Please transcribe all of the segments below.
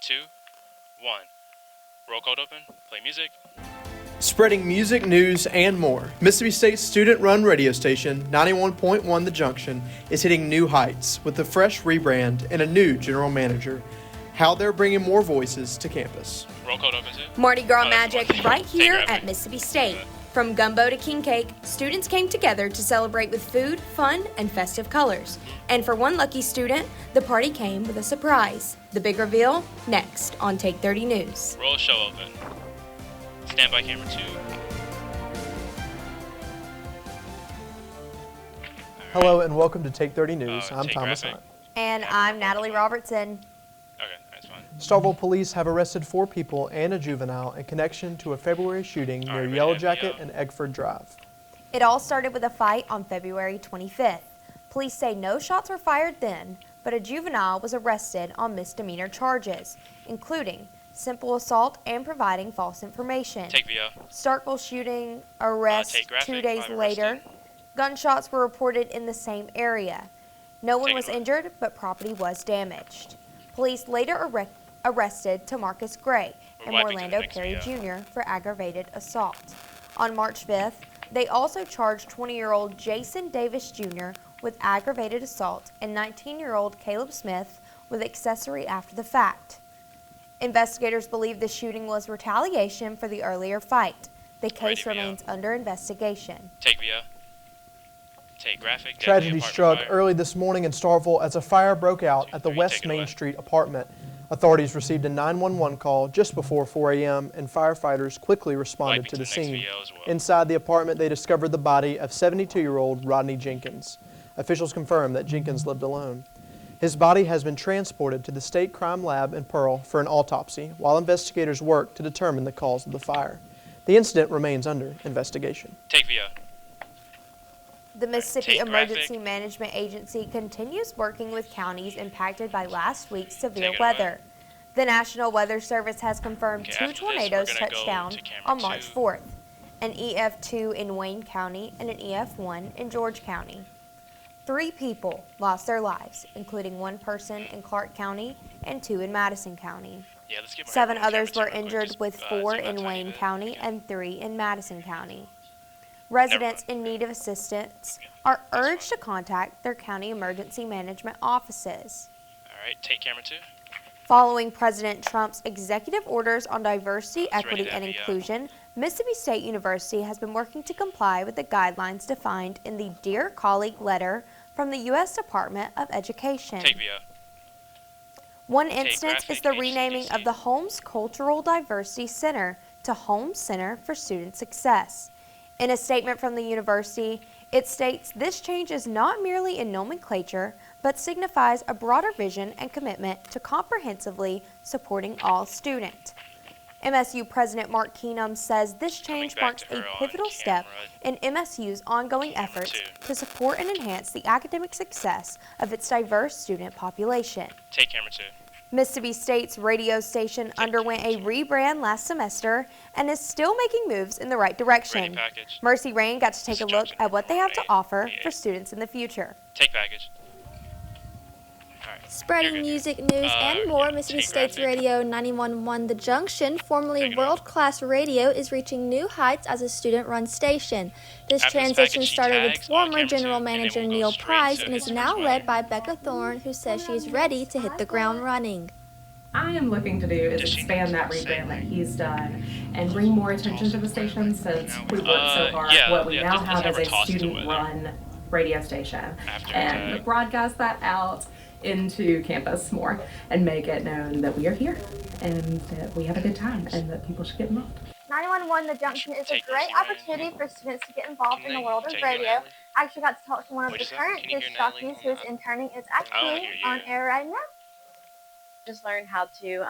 2, 1. Roll call open. Play music. Spreading music, news, and more, Mississippi State's student-run radio station, 91.1 The Junction, is hitting new heights with a fresh rebrand and a new general manager. How they're bringing more voices to campus. Roll call open too. Mardi Gras magic right here at Mississippi State. From gumbo to king cake, students came together to celebrate with food, fun, and festive colors. And for one lucky student, the party came with a surprise. The big reveal, next on Take 30 News. Roll show open. Stand by camera 2. Hello and welcome to Take 30 News. I'm Thomas graphic. Hunt. And I'm Natalie Robertson. Okay, that's fine. Starkville police have arrested 4 people and a juvenile in connection to a February shooting near Alright, Yellow ready, Jacket yeah. and Eggford Drive. It all started with a fight on February 25th. Police say no shots were fired then, but a juvenile was arrested on misdemeanor charges, including simple assault and providing false information. Take VO. Starkville shooting arrest take graphic, 2 days 5 later. arrested. Gunshots were reported in the same area. No one Take was it. injured, but property was damaged. Police later arrested Tamarcus Gray and We're wiping to the Orlando next Perry video. Jr. for aggravated assault. On March 5th, they also charged 20-year-old Jason Davis Jr. with aggravated assault and 19-year-old Caleb Smith with accessory after the fact. Investigators believe the shooting was retaliation for the earlier fight. The case Ready, remains under investigation. Take VO. Take graphic. Tragedy deadly struck apartment fire. early this morning in Starkville as a fire broke out at the 3, West take it Main away. Street apartment. Authorities received a 911 call just before 4 a.m. and firefighters quickly responded Wiping to the next scene. VO as well. Inside the apartment, they discovered the body of 72-year-old Rodney Jenkins. Officials confirmed that Jenkins lived alone. His body has been transported to the State Crime Lab in Pearl for an autopsy, while investigators work to determine the cause of the fire. The incident remains under investigation. Take VO. The Mississippi Take Emergency graphic. Management Agency continues working with counties impacted by last week's severe Take it away. weather. The National Weather Service has confirmed Okay, 2 after this, we're tornadoes gonna touched go down to camera on March 2. 4th, an EF2 in Wayne County and an EF1 in George County. 3 people lost their lives, including 1 person in Clark County and 2 in Madison County. Yeah, let's get my 7 camera others 2 were real quick, injured just, with see 4 how in tiny Wayne it is. County Yeah. and 3 in Madison County. Residents in need of assistance are urged to contact their county emergency management offices. Alright, take camera 2. Following President Trump's executive orders on diversity, It's ready equity, to and have you. inclusion, Mississippi State University has been working to comply with the guidelines defined in the Dear Colleague letter from the U.S. Department of Education. Take VO. One instance is graphic the renaming HCDC. of the Holmes Cultural Diversity Center to Holmes Center for Student Success. In a statement from the university, it states this change is not merely in nomenclature, but signifies a broader vision and commitment to comprehensively supporting all students. MSU President Mark Keenum says this change back marks to a her on pivotal step camera. in MSU's ongoing Camera efforts 2. to support and enhance the academic success of its diverse student population. Take camera 2. Mississippi State's radio station underwent a rebrand last semester and is still making moves in the right direction. Ready package. Mercy Rain got to take a look at what they have to offer for 88. students in the future. Take package. Alright. Spreading You're good. music, news, and more, yeah, Mississippi take State's graphic. Radio 91.1 The Junction, formerly Take it off. world-class radio, is reaching new heights as a student-run station. This After this transition package, she started with tags on former camera General 2, and then Manager we'll go Neil straight Price to and is this now first led one. by Becca Thorne, who says she is ready to hit the ground running. I am looking to do is Does she expand that say, rebrand that like, he's done and bring more attention to the station since we worked so hard. yeah, What we yeah, now just have never is a tossed it away. student-run radio station, After and tag. broadcast that out into campus more and make it known that we are here and that we have a good time and that people should get involved. 91.1 The Junction is a Take great Mercy Rain. opportunity for students to get involved Can in the they world of take you, radio. Natalie? I actually got to talk to one of What'd the you say? current Can you disc hear Natalie jockeys on who is that? interning. It's don't actually hear you. on air right now. Just learn how to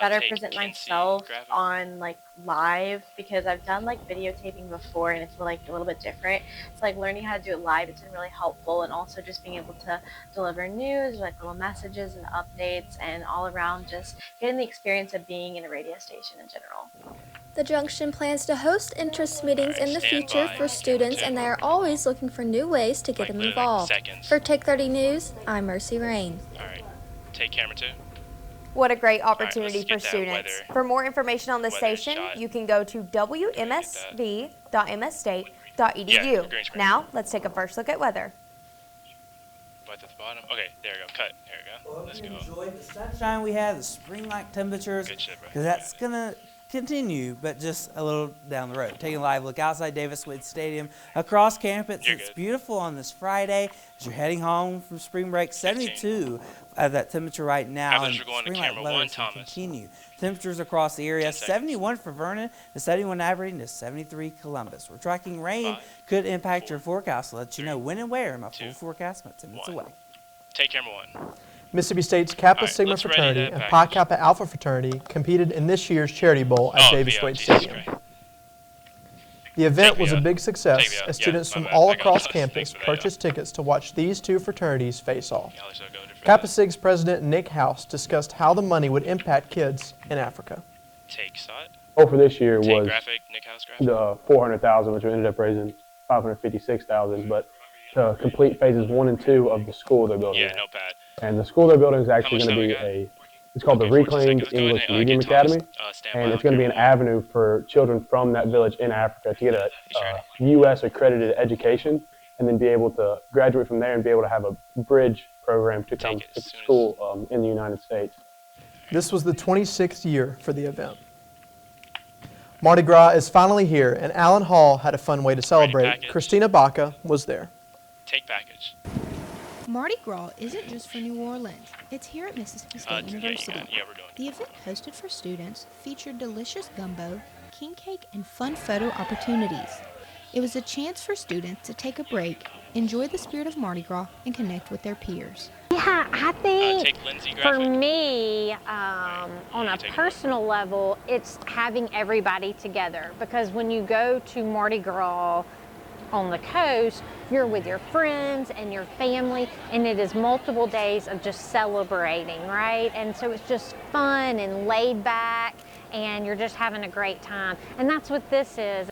better take present Kinsey myself graphic. on like live, because I've done like videotaping before and it's like a little bit different. It's like learning how to do it live. It's been really helpful, and also just being able to deliver news, like little messages and updates, and all around just getting the experience of being in a radio station in general. The Junction plans to host interest meetings in the Stand future by. for students, and they are always looking for new ways to get Like them literally involved. seconds. For Take 30 News, I'm Mercy Rain. Alright. Take camera 2. What a great let's opportunity get for that students. weather- For more information on the weather station, shot. you can go to wmsv.msstate.edu. Yeah, green screen. Now, let's take a first look at weather. Right at the bottom. Okay, there we go. Cut. There we go. Let's go. Enjoy the sunshine we have, the spring-like temperatures, Good shit, bro. because that's gonna continue, but just a little down the road. Taking a live look outside Davis Wade Stadium, across campus. You're It's good. beautiful on this Friday as you're heading home from spring break. 72 at that temperature right now, After and we're going to spring-like camera weather one, is gonna Thomas. continue. Temperatures across the area: 10 seconds. 71 for Vernon, to 71 Aberdeen, to 73 Columbus. We're tracking rain 5, could impact 4, your forecast. I'll let you know 3, when and where. My 2, full forecast about 10 minutes 1. away. Take camera 1. Mississippi State's Kappa Alright, Sigma let's ready fraternity that and Pi package. Kappa Alpha fraternity competed in this year's Charity Bowl at Davis VO, Wade Jesus Stadium. Christ. The event Take was a VO. big success Take VO. as Yeah, students my from bad. all I got across lost. campus Thanks for that, purchased tickets to watch these two fraternities face off. Y'all are so good for Kappa that. Sig's president Nick House discussed how the money would impact kids in Africa. Take SOT. Goal for this year Take was graphic. Nick House graphic. the 400,000, which we ended up raising 556,000. But to complete phases 1 and 2 of the school they're building, Yeah, no bad. and the school they're building is actually much going to time be we got? it's called Okay, the 14 Reclaimed seconds. Let's go ahead English and, Medium get Thomas, Academy, standby and on it's going to be an camera 1. avenue for children from that village in Africa to get a He's ready. U.S. accredited education, and then be able to graduate from there and be able to have a bridge program to come Take it to as soon as- school in the United States. This was the 26th year for the event. Mardi Gras is finally here, and Allen Hall had a fun way to celebrate. package. Christina Baca was there. Take package. Mardi Gras isn't just for New Orleans. It's here at Mississippi State University. Yeah, we're doing it. The event hosted for students featured delicious gumbo, king cake, and fun photo opportunities. It was a chance for students to take a break, enjoy the spirit of Mardi Gras, and connect with their peers. Yeah, I think Take Lindsay for graphic. me, on a take it. personal level, it's having everybody together. Because when you go to Mardi Gras on the coast, you're with your friends and your family, and it is multiple days of just celebrating, right? And so it's just fun and laid back, and you're just having a great time. And that's what this is.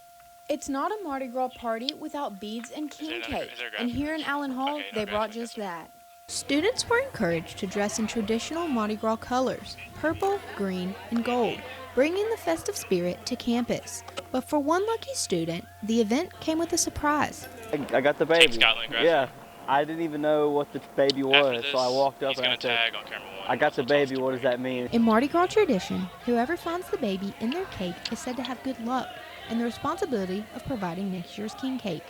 It's not a Mardi Gras party without beads and king cake, and here in Allen Hall, Okay, no they brought graphic, just that's that. Students were encouraged to dress in traditional Mardi Gras colors, purple, green, and gold, bringing the festive spirit to campus. But for one lucky student, the event came with a surprise. I got the baby. Scotland graphic. Yeah, I didn't even know what the baby After was, this, so I walked up he's and I gonna said, tag on camera 1. I got the baby, what does that mean? In Mardi Gras tradition, whoever finds the baby in their cake is said to have good luck and the responsibility of providing next year's king cake.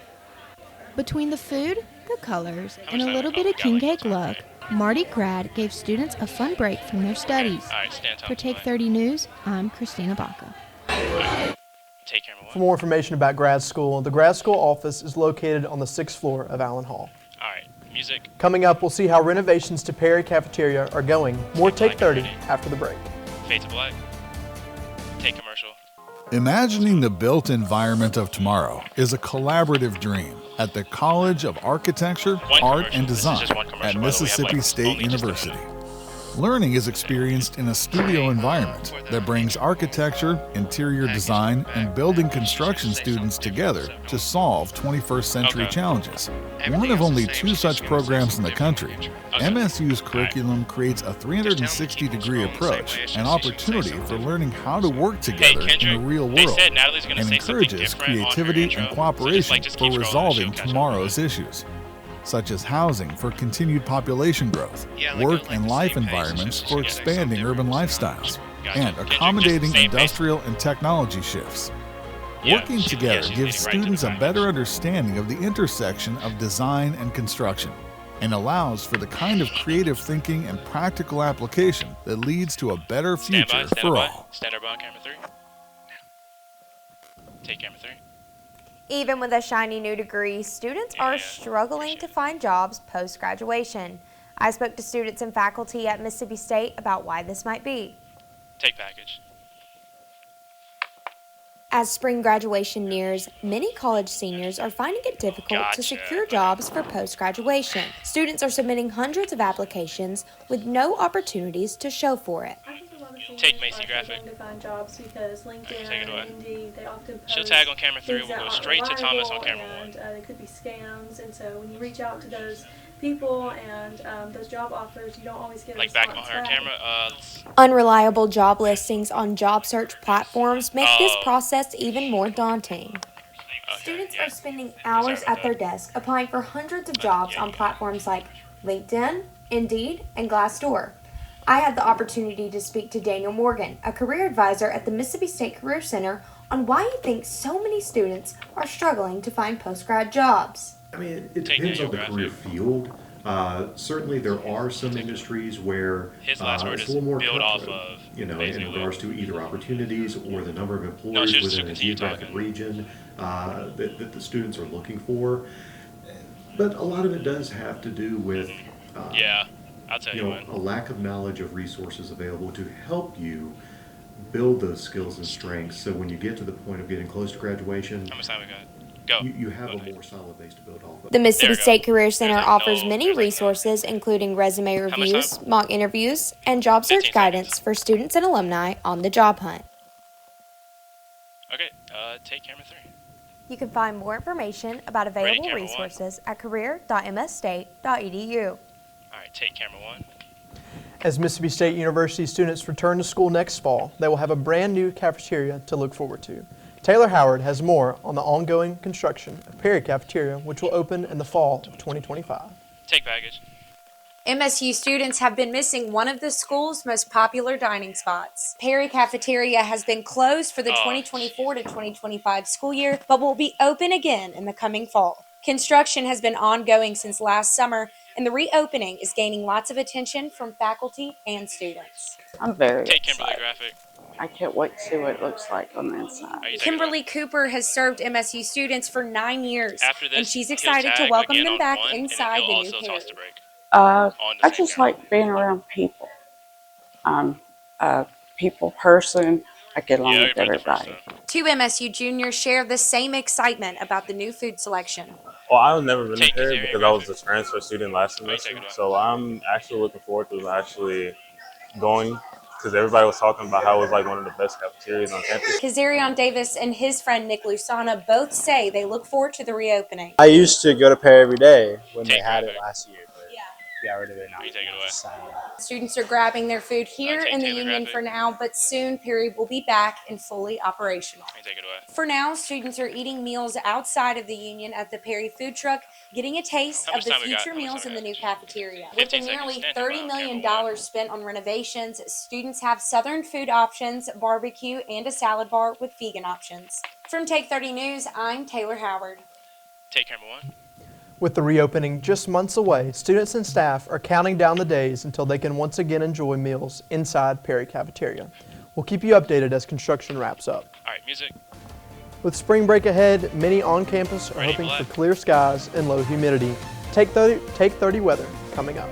Between the food, the colors, and a little bit of king cake luck, Mardi Gras gave students a fun break from their studies. Alright, stand top. For Take 30 News, I'm Christina Baca. Take camera 1. For more information about grad school, the grad school office is located on the 6th floor of Allen Hall. Alright, music. Coming up, we'll see how renovations to Perry Cafeteria are going. More Take 30 after the break. Fade to black. Take commercial. Imagining the built environment of tomorrow is a collaborative dream at the College of Architecture, Art, and Design at Mississippi State University. Learning is experienced in a studio environment that brings architecture, interior design, and building construction students together to solve 21st century challenges. One of only 2 such programs in the country, MSU's curriculum creates a 360-degree approach and opportunity for learning how to work together in the real world, and encourages creativity and cooperation for resolving tomorrow's issues, such as housing for continued population growth, work and life environments for expanding urban lifestyles, and accommodating industrial and technology shifts. Working together gives students a better understanding of the intersection of design and construction, and allows for the kind of creative thinking and practical application that leads to a better future for all. Stand by on camera 3. Take camera 3. Even with a shiny new degree, students are struggling to find jobs post-graduation. I spoke to students and faculty at Mississippi State about why this might be. Take package. As spring graduation nears, many college seniors are finding it difficult to secure jobs for post-graduation. Students are submitting hundreds of applications with no opportunities to show for it. Take Macy graphic. To find jobs because LinkedIn and Indeed, they often post She'll tag on camera 3. things We'll that go aren't straight to Thomas on reliable, camera 1. and they could be scams, and so when you reach out to those people, and those job offers, you don't always get a Like back on response her back. camera. Unreliable job listings on job search platforms make this process even more daunting. Students are spending hours at their desk applying for hundreds of jobs on platforms like LinkedIn, Indeed, and Glassdoor. I had the opportunity to speak to Daniel Morgan, a career advisor at the Mississippi State Career Center, on why he thinks so many students are struggling to find post-grad jobs. I mean, it depends on the career field. Certainly, there are some industries where it's a little more cutthroat, you know, in regards to either opportunities or the number of employees within a geographic region that the students are looking for. But a lot of it does have to do with I'll tell you know, a lack of knowledge of resources available to help you build those skills and strengths. So when you get to the point of getting close to graduation, How much time we got? Go. You have a more solid base to build off of. The Mississippi State Career Center offers many resources, including resume reviews, mock interviews, and job search guidance for students and alumni on the job hunt. Okay, take camera 3. You can find more information about available resources at career.msstate.edu. All right, take camera 1. As Mississippi State University students return to school next fall, they will have a brand new cafeteria to look forward to. Taylor Howard has more on the ongoing construction of Perry Cafeteria, which will open in the fall of 2025. Take baggage. MSU students have been missing one of the school's most popular dining spots. Perry Cafeteria has been closed for the 2024 to 2025 school year, but will be open again in the coming fall. Construction has been ongoing since last summer, and the reopening is gaining lots of attention from faculty and students. I'm very Take Kimberly graphic. I can't wait to see what it looks like on the inside. Kimberly Cooper has served MSU students for 9 years, and she's he'll excited to tag welcome again them on back 1, and inside then the he'll new also period. toss the break. I just like being around people. I'm a people person. I get along with everybody. 2 MSU juniors share the same excitement about the new food selection. Well, I've never been here because I was a transfer student last semester, so I'm actually looking forward to actually going because everybody was talking about how it was like one of the best cafeterias on campus. Kazarion Davis and his friend Nick Lusana both say they look forward to the reopening. I used to go to Perry every day when they had it last year, but got rid of it now. Students are grabbing their food here in the Union for now, but soon Perry will be back and fully operational. For now, students are eating meals outside of the Union at the Perry food truck, getting a taste of the future meals in the new cafeteria. With the nearly $30 million spent on renovations, students have Southern food options, barbecue, and a salad bar with vegan options. From Take 30 News, I'm Taylor Howard. Take camera 1. With the reopening just months away, students and staff are counting down the days until they can once again enjoy meals inside Perry Cafeteria. We'll keep you updated as construction wraps up. All right, music. With spring break ahead, many on campus are hoping for clear skies and low humidity. Take 30 weather coming up.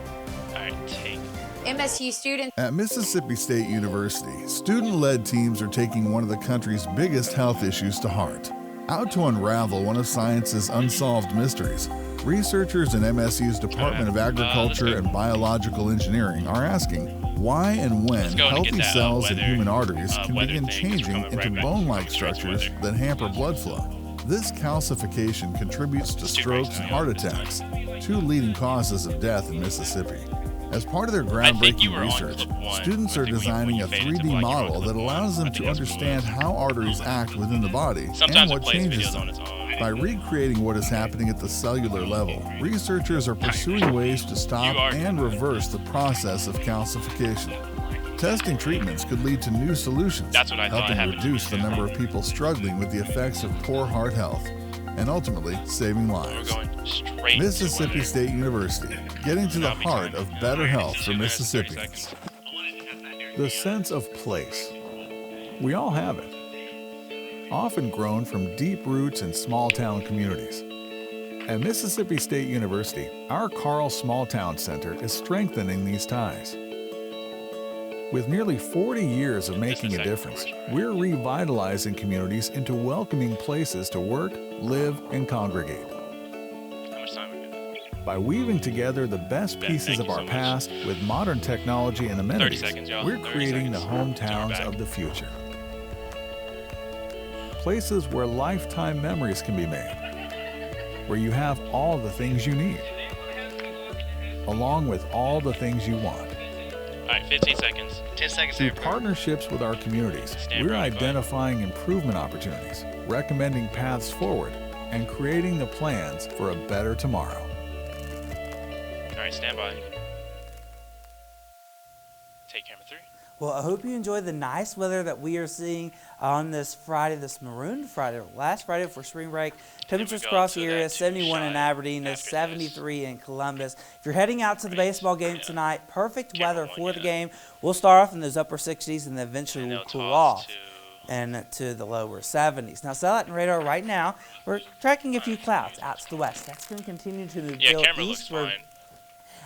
All right, take. MSU students. At Mississippi State University, student-led teams are taking one of the country's biggest health issues to heart. Out to unravel one of science's unsolved mysteries, researchers in MSU's Department of Agriculture and Biological Engineering are asking why and when healthy cells in human arteries can begin changing into bone-like structures that hamper blood flow. This calcification contributes to strokes and heart attacks, 2 leading causes of death in Mississippi. As part of their groundbreaking research, students are designing a 3D model that allows them to understand how arteries act within the body and what changes them. By recreating what is happening at the cellular level, researchers are pursuing ways to stop and reverse the process of calcification. Testing treatments could lead to new solutions, helping reduce the number of people struggling with the effects of poor heart health, and ultimately saving lives. Mississippi State University, getting to the heart of better health for Mississippians. The sense of place. We all have it, often grown from deep roots in small-town communities. At Mississippi State University, our Carl Small Town Center is strengthening these ties. With nearly 40 years of making a difference, we're revitalizing communities into welcoming places to work, live, and congregate. By weaving together the best pieces of our past with modern technology and amenities, we're creating the hometowns of the future. Places where lifetime memories can be made, where you have all the things you need. along with all the things you want. All right, 15 seconds. 10 seconds Through there, bro. partnerships with our communities, we're identifying improvement opportunities, recommending paths forward, and creating the plans for a better tomorrow. All right, stand by. Take camera 3. Well, I hope you enjoy the nice weather that we are seeing on this Friday, this maroon Friday, last Friday for spring break. Temperatures across the area, 71 in Aberdeen, 73 in Columbus. If you're heading out to the baseball game tonight, perfect weather for the game. We'll start off in those upper 60s and then eventually we'll cool off and to the lower 70s. Now, satellite and radar right now, we're tracking a few clouds out to the west. That's going to continue to move eastward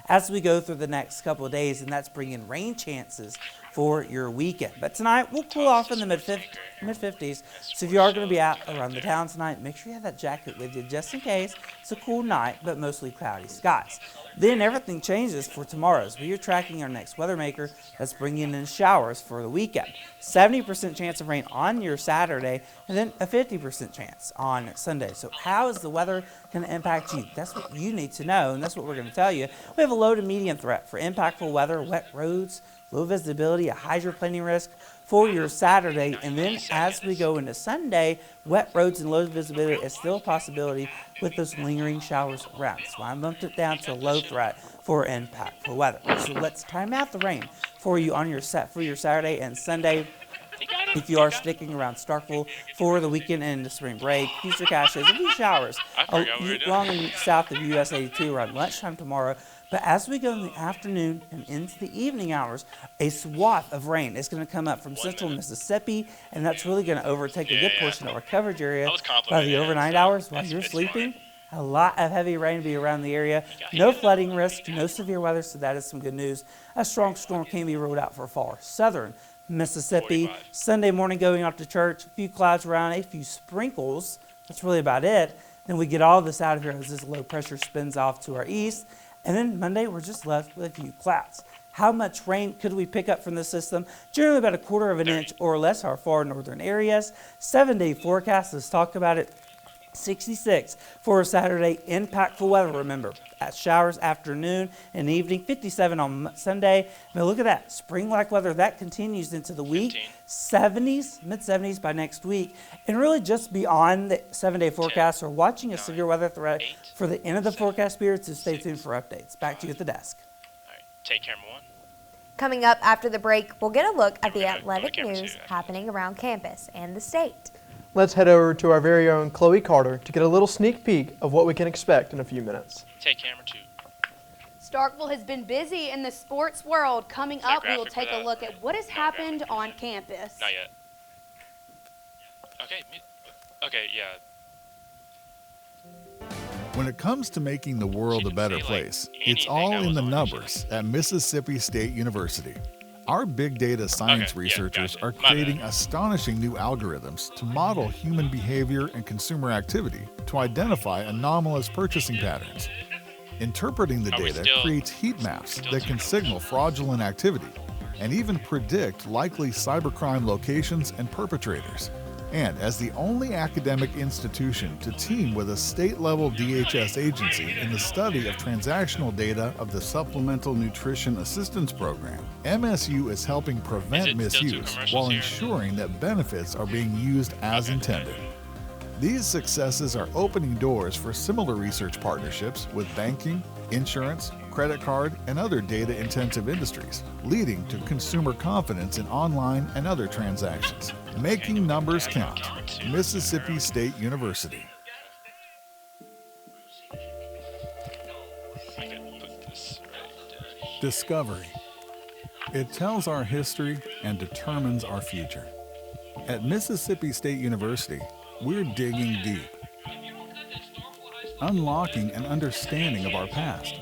as we go through the next couple of days, and that's bringing rain chances for your weekend. But tonight, we'll cool off in the mid-50s. So if you are going to be out around the town tonight, make sure you have that jacket with you just in case. It's a cool night, but mostly cloudy skies. Then everything changes for tomorrow as we are tracking our next weather maker that's bringing in showers for the weekend. 70% chance of rain on your Saturday, and then a 50% chance on Sunday. So how is the weather going to impact you? That's what you need to know, and that's what we're going to tell you. We have a low to medium threat for impactful weather, wet roads, low visibility, a hydroplaning risk for your Saturday. And then as we go into Sunday, wet roads and low visibility is still a possibility with those lingering showers around. So I bumped it down to a low threat for impactful weather. So let's time out the rain for you on your for your Saturday and Sunday. If you are sticking around Starkville for the weekend and the spring break, future caches, a few showers along and south of US 82 around lunchtime tomorrow. But as we go in the afternoon and into the evening hours, a swath of rain is going to come up from central Mississippi, and that's really going to overtake a good portion of our coverage area by the overnight hours while you're sleeping. A lot of heavy rain will be around the area. No flooding risk, no severe weather, so that is some good news. A strong storm can be ruled out for far southern Mississippi. Sunday morning going off to church, a few clouds around, a few sprinkles. That's really about it. Then we get all this out of here as this low pressure spins off to our east. And then Monday, we're just left with a few clouds. How much rain could we pick up from this system? Generally about 1/4 of an inch or less our far northern areas. 7-day forecast, let's talk about it. 66 for Saturday, impactful weather, remember. Showers afternoon and evening, 57 on Sunday. Now look at that, spring-like weather, that continues into the week. 70s, mid-70s by next week. And really just beyond the 7-day forecast, we're watching a severe weather threat for the end of the forecast period, so stay tuned for updates. Back to you at the desk. All right, take camera 1. Coming up after the break, we'll get a look at the athletic news happening around campus and the state. Let's head over to our very own Chloe Carter to get a little sneak peek of what we can expect in a few minutes. Take camera 2. Starkville has been busy in the sports world. Coming up, we will take a look at what has happened on campus. Not yet. Okay, yeah. When it comes to making the world a better place, it's all in the numbers at Mississippi State University. Our big data science researchers are creating astonishing new algorithms to model human behavior and consumer activity to identify anomalous purchasing patterns. Interpreting the data creates heat maps that can signal fraudulent activity and even predict likely cybercrime locations and perpetrators. And as the only academic institution to team with a state-level DHS agency in the study of transactional data of the Supplemental Nutrition Assistance Program, MSU is helping prevent misuse while ensuring that benefits are being used as intended. These successes are opening doors for similar research partnerships with banking, insurance, credit card, and other data-intensive industries, leading to consumer confidence in online and other transactions. Making numbers count. Mississippi State University. Discovery. It tells our history and determines our future. At Mississippi State University, we're digging deep, unlocking an understanding of our past,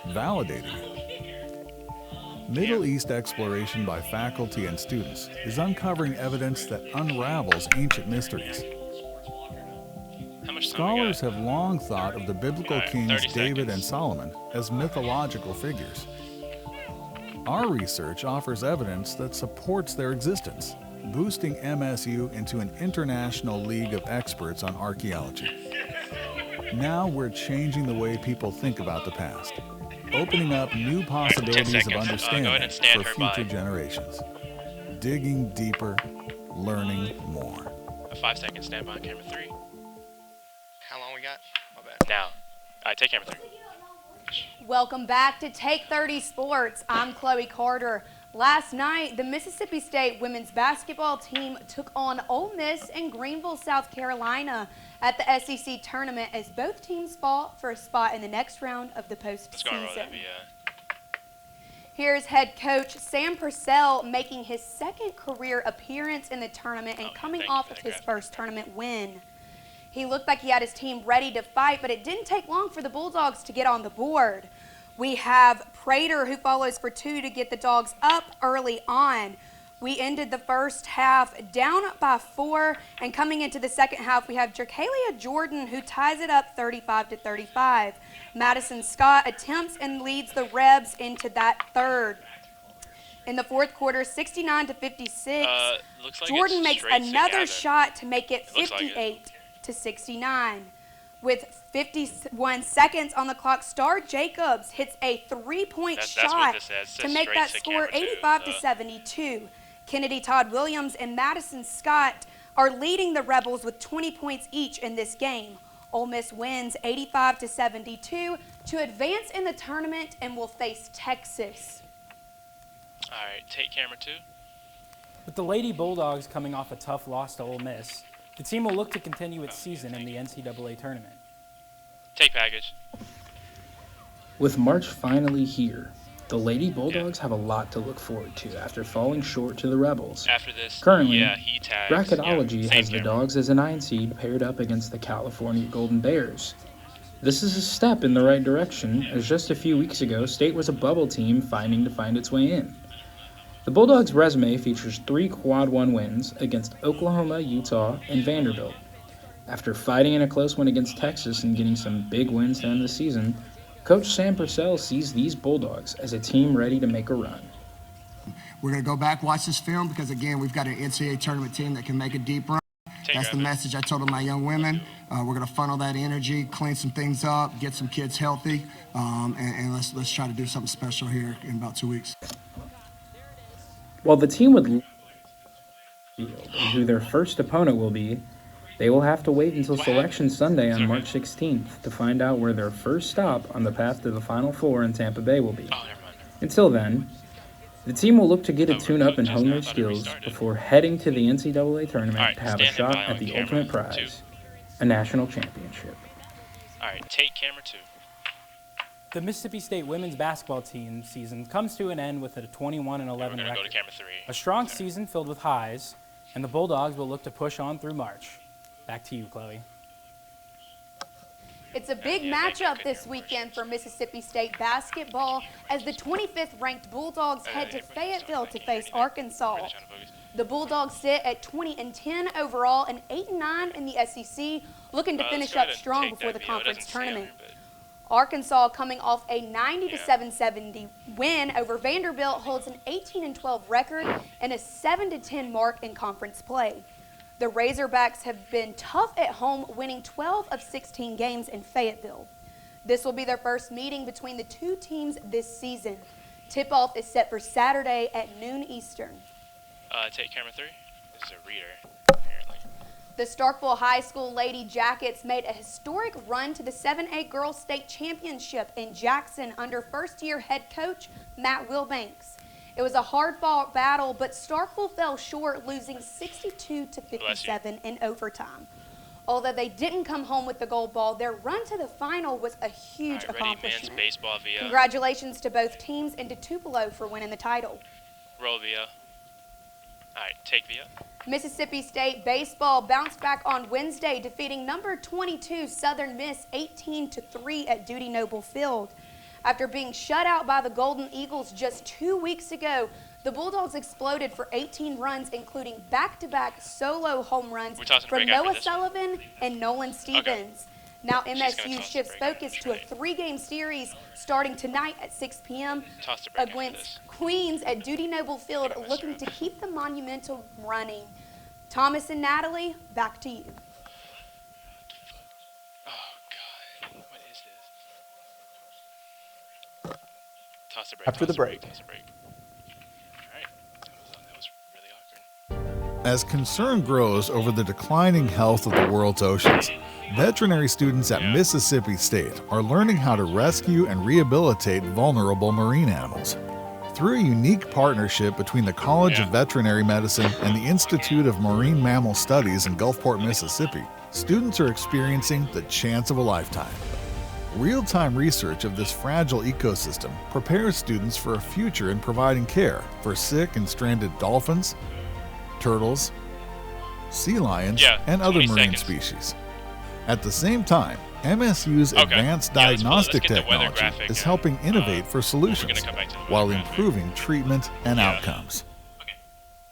validating it. Middle East exploration by faculty and students is uncovering evidence that unravels ancient mysteries. Scholars have long thought of the biblical kings David and Solomon as mythological figures. Our research offers evidence that supports their existence, boosting MSU into an international league of experts on archaeology. Now we're changing the way people think about the past, opening up new possibilities of understanding for future generations. Digging deeper, learning more. A 5 second stand by on camera 3. How long we got? My bad. Now. Alright, take camera 3. Welcome back to Take 30 Sports. I'm Chloe Carter. Last night, the Mississippi State women's basketball team took on Ole Miss in Greenville, South Carolina at the SEC tournament as both teams fought for a spot in the next round of the postseason. Here's head coach Sam Purcell making his second career appearance in the tournament and coming off of his first tournament win. He looked like he had his team ready to fight, but it didn't take long for the Bulldogs to get on the board. We have Prater, who follows for 2 to get the Dogs up early on. We ended the first half down by 4, and coming into the second half, we have Jerkalia Jordan, who ties it up 35-35. Madison Scott attempts and leads the Rebs into that third. In the fourth quarter, 69-56, Jordan makes another shot to make it 58-69. With 51 seconds on the clock, Star Jacobs hits a three-point shot to make that score 85-72. Kennedy Todd Williams and Madison Scott are leading the Rebels with 20 points each in this game. Ole Miss wins 85-72 to advance in the tournament and will face Texas. All right, take camera 2. With the Lady Bulldogs coming off a tough loss to Ole Miss, the team will look to continue its season in the NCAA tournament. Take package. With March finally here, the Lady Bulldogs have a lot to look forward to after falling short to the Rebels. After this, currently, he tags, Bracketology has the Dogs as a 9 seed paired up against the California Golden Bears. This is a step in the right direction, as just a few weeks ago, State was a bubble team fighting to find its way in. The Bulldogs' resume features 3 Quad 1 wins against Oklahoma, Utah, and Vanderbilt. After fighting in a close one against Texas and getting some big wins to end the season, Coach Sam Purcell sees these Bulldogs as a team ready to make a run. We're going to go back, watch this film, because, again, we've got an NCAA tournament team that can make a deep run. That's the message I told my young women. We're going to funnel that energy, clean some things up, get some kids healthy, and let's try to do something special here in about 2 weeks. While the team would who their first opponent will be, they will have to wait until Selection Sunday on March 16th to find out where their first stop on the path to the Final Four in Tampa Bay will be. Until then, the team will look to get a tune-up and hone their skills before heading to the NCAA tournament to have a shot at the ultimate prize, a national championship. All right, take camera 2. The Mississippi State women's basketball team season comes to an end with a 21-11 record. Go to camera 3. A strong season filled with highs, and the Bulldogs will look to push on through March. Back to you, Chloe. It's a big matchup this weekend for Mississippi State basketball as the 25th ranked Bulldogs head to Fayetteville to face Arkansas. The Bulldogs sit at 20-10 overall and 8-9 in the SEC, looking to finish up strong before the conference tournament. Arkansas, coming off a 90-70 win over Vanderbilt, holds an 18-12 record and a 7-10 mark in conference play. The Razorbacks have been tough at home, winning 12 of 16 games in Fayetteville. This will be their first meeting between the two teams this season. Tip-off is set for Saturday at noon Eastern. Take camera 3. This is a reader. The Starkville High School Lady Jackets made a historic run to the 7A Girls State Championship in Jackson under first-year head coach Matt Wilbanks. It was a hard-fought battle, but Starkville fell short, losing 62-57 in overtime. Although they didn't come home with the gold ball, their run to the final was a huge accomplishment. Baseball via. Congratulations to both teams and to Tupelo for winning the title. Roll via. All right, take via. Mississippi State baseball bounced back on Wednesday, defeating number 22 Southern Miss 18-3 at Duty Noble Field. After being shut out by the Golden Eagles just 2 weeks ago, the Bulldogs exploded for 18 runs, including back-to-back solo home runs from Noah Sullivan and Nolan Stevens. Okay. Now MSU shifts focus to a 3-game series starting tonight at 6 p.m. against Queens at Duty Noble Field, looking to keep the Monumental running. Thomas and Natalie, back to you. Toss the break. After the break. Toss the break. All right. That was really awkward. As concern grows over the declining health of the world's oceans, veterinary students at Mississippi State are learning how to rescue and rehabilitate vulnerable marine animals. Through a unique partnership between the College of Veterinary Medicine and the Institute of Marine Mammal Studies in Gulfport, Mississippi, students are experiencing the chance of a lifetime. Real-time research of this fragile ecosystem prepares students for a future in providing care for sick and stranded dolphins, turtles, sea lions, and other marine species. At the same time, MSU's advanced diagnostic technology is helping innovate for solutions while improving treatment and outcomes.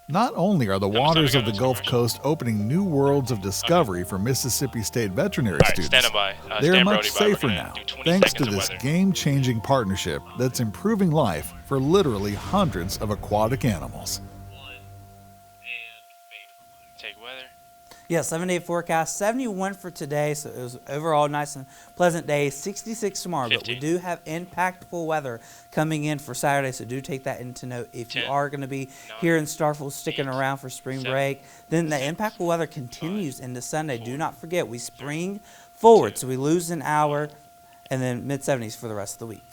Not only are the waters of the Gulf Coast opening new worlds of discovery for Mississippi State veterinary students, they are much safer now thanks to this game-changing partnership that's improving life for literally hundreds of aquatic animals. Take weather. Yeah, 7-day forecast, 71 for today, so it was overall nice and pleasant day. 66 tomorrow, 50. But we do have impactful weather coming in for Saturday, so do take that into note. If you are going to be here in Starkville sticking around for spring break, then the impactful weather continues into Sunday. Do not forget, we spring forward, so we lose an hour, and then mid-70s for the rest of the week.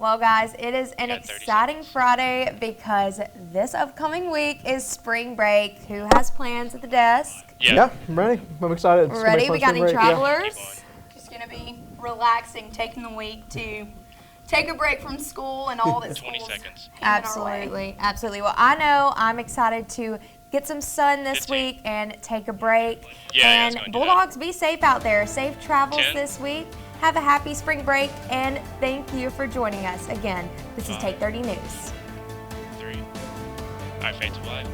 Well, guys, it is an exciting Friday because this upcoming week is spring break. Who has plans at the desk? Yeah, I'm ready. I'm excited. Ready? We got any travelers? Just going to be relaxing, taking the week to take a break from school and all that 20 seconds. Absolutely. Absolutely. Well, I know I'm excited to get some sun this week and take a break. Yeah, and Bulldogs, be safe out there. Safe travels this week. Have a happy spring break, and thank you for joining us. Again, this is Take 30 News. 3. All right, fade to black.